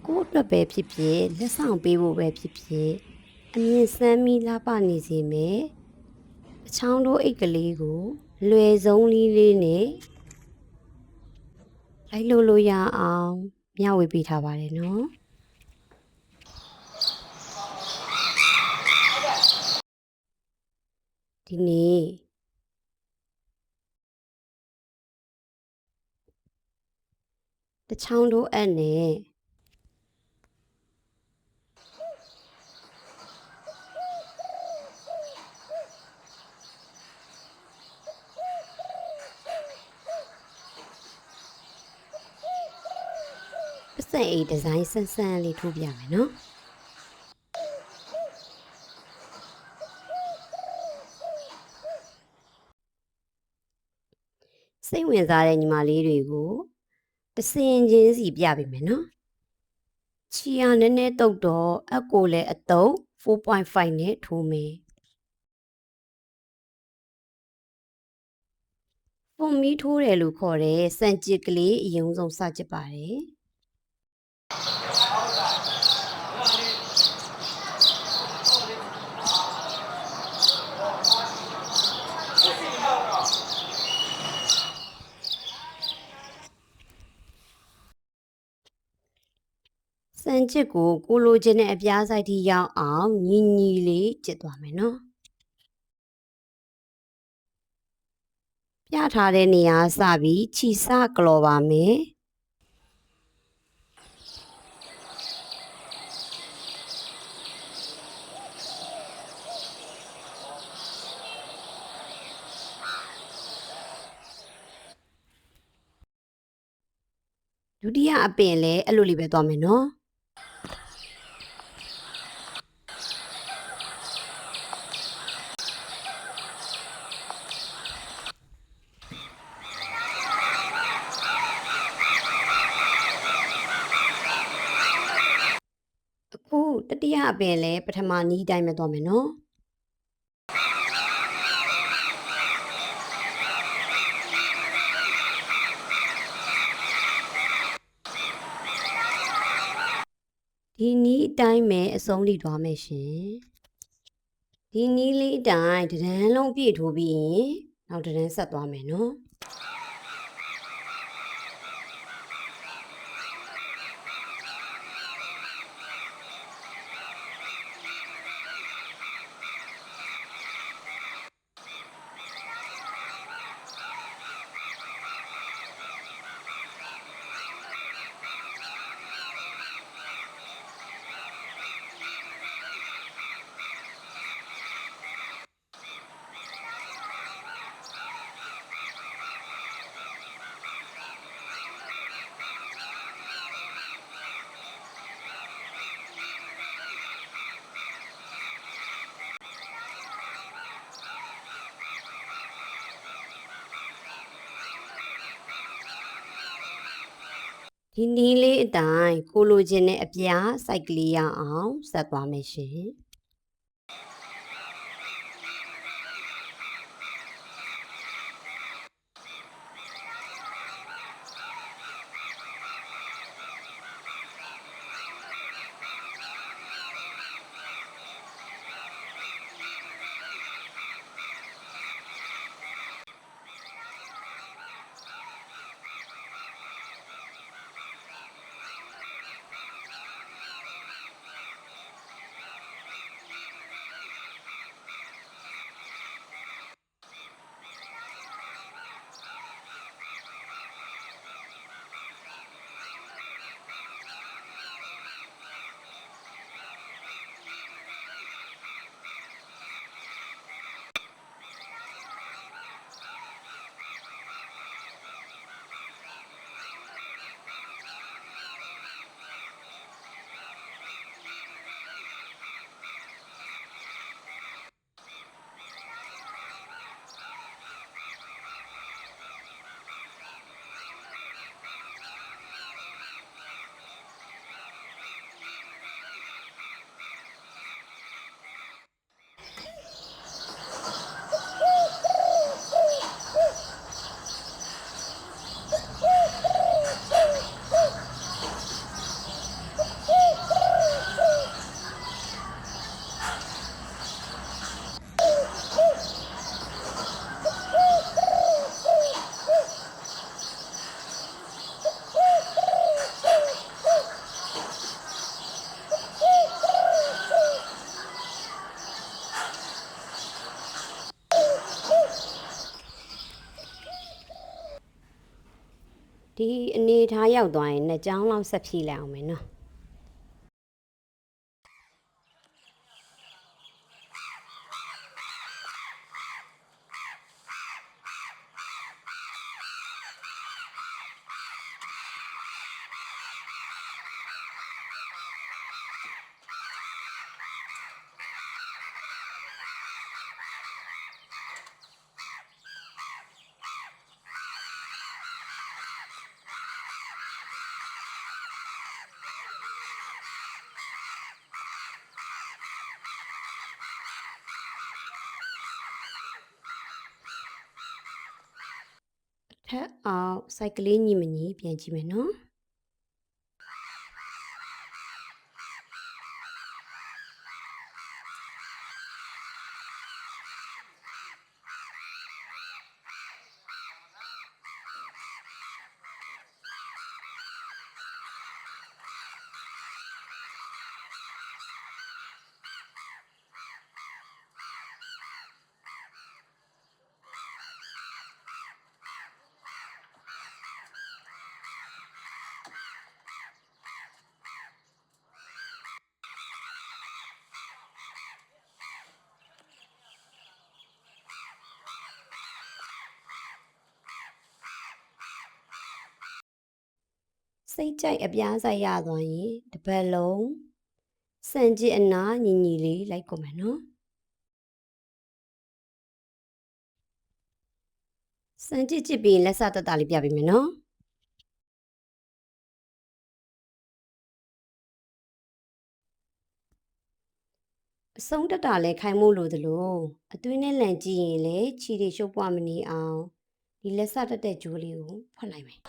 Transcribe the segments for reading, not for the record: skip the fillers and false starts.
ကိုယ့်အတွက်ပဲဖြစ်ဖြစ်လက်ဆောင်ပေးဖို့ပဲဖြစ်ဖြစ်အမြင့်ဆန်းမိလာပနေစေမယ်အချောင်းတို့အိတ်ကလေးကိုလွယ်ဆုံးလေးနဲ့လိုက်လို့ရအောင်မျှဝေပေးထားပါတယ်နော်ဒီနေ့တချောင်းတို့အပ်နဲ့ပစံအိတ်ဒီဇိုင်းဆန်းဆန်းလေးထိုးပြမယ်နော်စိတ်ဝင်စားတဲ့ညီမလေးတွေကိုတစင်ချင်းစီပြပေးမယ်နော်ချီယာနည်းနည်းတုတ်တော့အကိုလည်းအတုပ် 4.5 နဲ့ထိုးမယ်ပုံမီးထိုးတယ်လို့ခေါ်တဲ့စံကြစ်ကလေးအရင်ဆုံးစကြစ်ပါတယ်စံကြစ်ကိုလိုချင်တဲ့အပြားဆိုင်ထိရောက်အောင်ညီလေးကြစ်သွားမယ်နော်ပြထားတဲ့နေရာစပြီးခြိစကလော်ပါမယ်ဒုတိယအပင်လည်းအဲ့လိုလေးပဲသွားမယ်နော်အခုတတိယအပင်လည်းပထမနီးတိုင်းပဲသွားမယ်နော်ဒီနီးအတိုင်းပဲအဆုံးထိသွားမယ်ရှင်ဒီနီးလေးအတိုင်းတဒန်းလုံးပြည့်ထိုးပြီးရင်နောက်တဒန်းဆက်သွားမယ်နော်ဒီနီးလေးအတိုင်းကိုလိုချင်တဲ့အပြားစိုက်ကလေးရအောင်ဆက်သွားမယ်ရှင် ဒီအနေထားရောက်သွားရင်နှစ်ကြောင်းလောက်ဆက်ဖြည့်လိုက်အောင်မယ်နော်ထက်အောင်စိုက်ကလေးညီမညီပြန်ကြည့်မယ်နော်စိတ်ကြိုက်အပြားဆိုင်ရသွားရင်တပတ်လုံးစံကြစ်အနာညီညီလေးလိုက်ကုန်မယ်နော်စံကြစ်ပြီးလက်စတတလေးပြပေးမယ်နော်အဆုံးတက်တာလဲခိုင်မို့လို့သလိုအတွင်းနဲ့လန်ကြည့်ရင်လေခြေတွေရှုပ်ပွားမနေအောင်ဒီလက်စတက်တဲ့ဂျိုးလေးကိုဖွက်လိုက်မယ်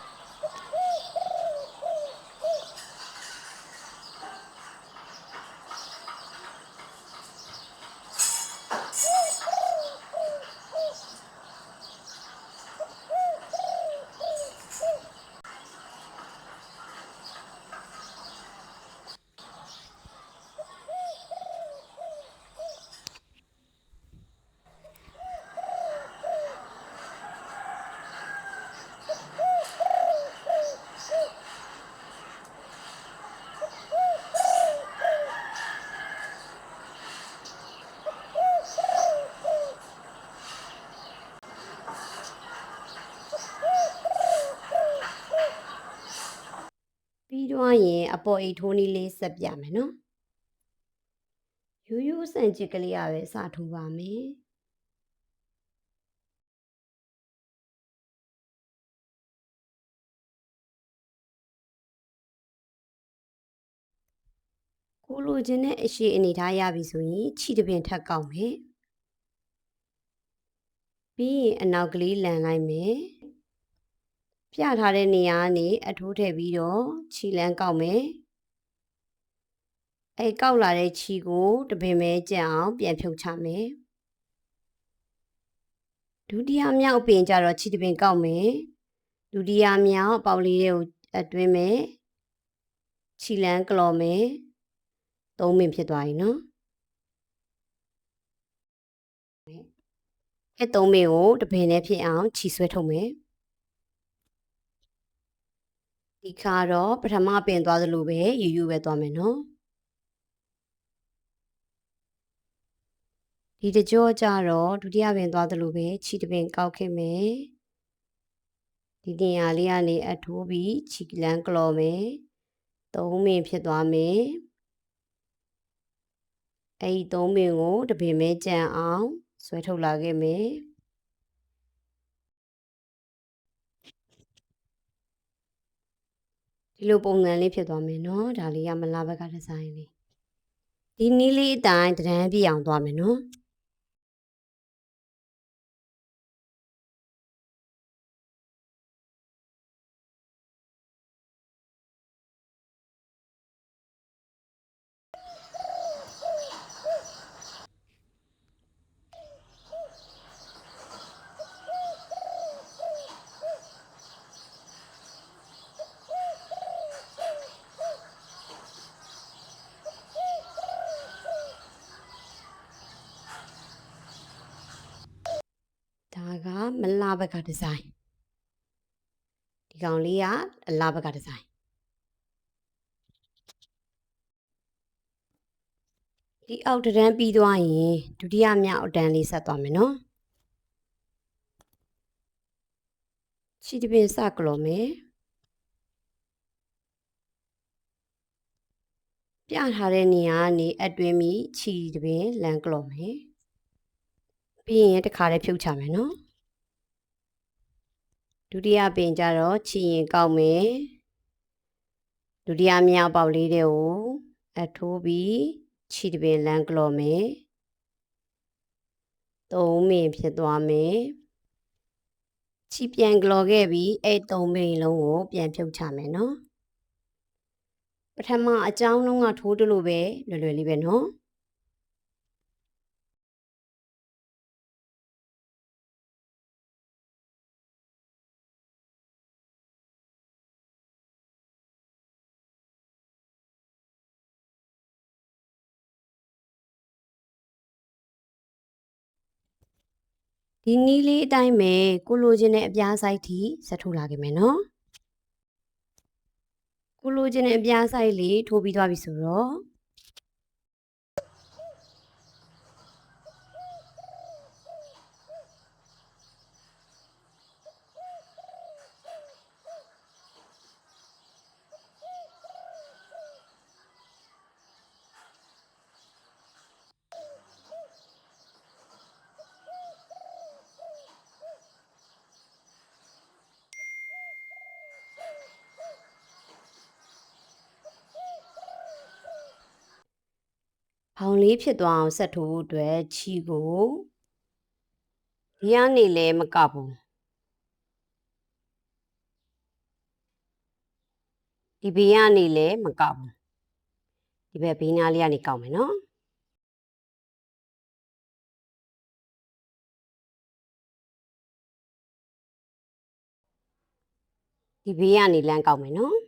ပြီးတော့ရင်အပေါ်အိတ်ထိုးနည်းလေးဆက်ပြမယ်နော်ရိုးရိုးစံကြစ်ကလေးရပဲစထိုးပါမယ်ကိုလိုချင်တဲ့အရှိအနေထားရပြီဆိုရင်ခြေတပင်ထပ်ကောက်မယ်ပြီးရင်အနောက်ကလေးလန်လိုက်မယ်ပြထားတဲ့နေရာကနေအထိုးထည့်ပြီးတော့ခြေလန်းကောက်မယ်ကောက်လာတဲ့ခြေကိုတပင်ပဲကြံအောင်ပြန်ဖြုတ်ချမယ်ဒုတိယမြောက်ပင်ကြတော့ခြေတပင်ကောက်မယ်ဒုတိယမြောက်ပေါက်လေးတွေကိုအတွင်းမယ်ခြေလန်းကလော်မယ်3ပင်ဖြစ်သွားပြီနော်3ပင်ကိုတပင်နဲ့ဖြစ်အောင်ခြေဆွဲထုတ်မယ်ဒီခါတော့ပထမပင်သွားသလိုပဲယူယူပဲသွားမယ်နော်ဒီတကြောကြတော့ဒုတိယပင်သွားသလိုပဲခြေတပင်ကောက်ခဲ့မယ်ဒီနေရာလေးကနေအထိုးပြီးခြေလန်းကလော်မယ်3ပင်ဖြစ်သွားမယ်3ပင်ကိုတပင်ပဲကြံအောင်ဆွဲထုတ်လာခဲ့မယ်ဒီလိုပုံစံလေးဖြစ်သွားမယ်နော်ဒါလေးကမလာဘက်ကဒီဇိုင်းလေးဒီနည်းလေးအတိုင်းတန်းပြအောင်သွားမယ်နော်ဒါကမလာဘက်ကဒီဇိုင်းဒီက ကောင်လေးကအလားဘကဒီဇိုင်းဒီအောက်တန်းပြီးသွားရင်ဒုတိယမြောက်အတန်းလေးဆက်သွားမယ်နော်ခြေတပင်စကလောမယ်ပြထားတဲ့နေရာကနေအတွင်းပြီးခြေတပင်လမ်းကလောမယ်ပြီးရင်တခါလေးဖြုတ်ချမယ်နော်ဒုတိယပင်ကြတော့ခြေရင်ကောက်မယ်ဒုတိယမြောက်ပေါက်လေးတွေကိုအထိုးပြီးခြေတပင်လမ်းကလောမယ်3ပင်ဖြစ်သွားမယ်ခြေပြန်ကလောခဲ့ပြီးအဲ့3ပင်လုံးကိုပြန်ဖြုတ်ချမယ်နော်ပထမအကြောင်းလုံးကထိုးတလို့ပဲလွယ်လွယ်လေးပဲနော်ဒီနီးလေးအတိုင်းပဲကိုလိုချင်တဲ့အပြားဆိုင်ထိဆက်ထိုးလာခဲ့မယ်နော်ကိုလိုချင်တဲ့အပြားဆိုင်လေးထိုးပြီးသွားပြီဆိုတော့ဘောင်လေးဖြစ်သွားအောင်ဆက်ထိုးဖို့အတွက်ခြီကိုဒီကနေလည်းမကပ်ဘူးဒီဘေးကနေလည်းမကောက်ဘူးဒီဘက်ဘေးနားလေးကနေကောက်မယ်နော်ဒီဘေးကနေလမ်းကောက်မယ်နော်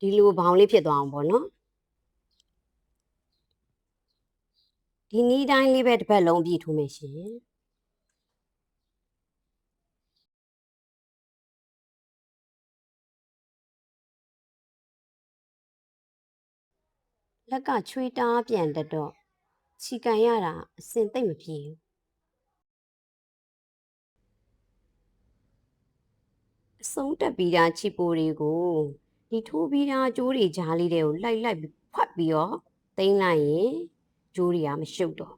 ဒီလိုဘောင်လေးဖြစ်သွားအောင်ပေါ့နော်ဒီနီးတိုင်းလေးပဲတစ်ပတ်လုံးပြည့်ထိုးမယ်ရှင်လက်ကချွေးတားပြန်တတော့ခြီကန်ရတာအစင်သိမ့်မပြေဘူးအဆုံးတက်ပြီးသားခြီပိုတွေကိုဒီထိုးပြီးသားကြိုးတွေကြားလေးတွေကိုလိုက်ပြီးဖွက်ပြီးတော့သိမ်းလိုက်ရင်ကြိုးတွေကမရှုပ်တော့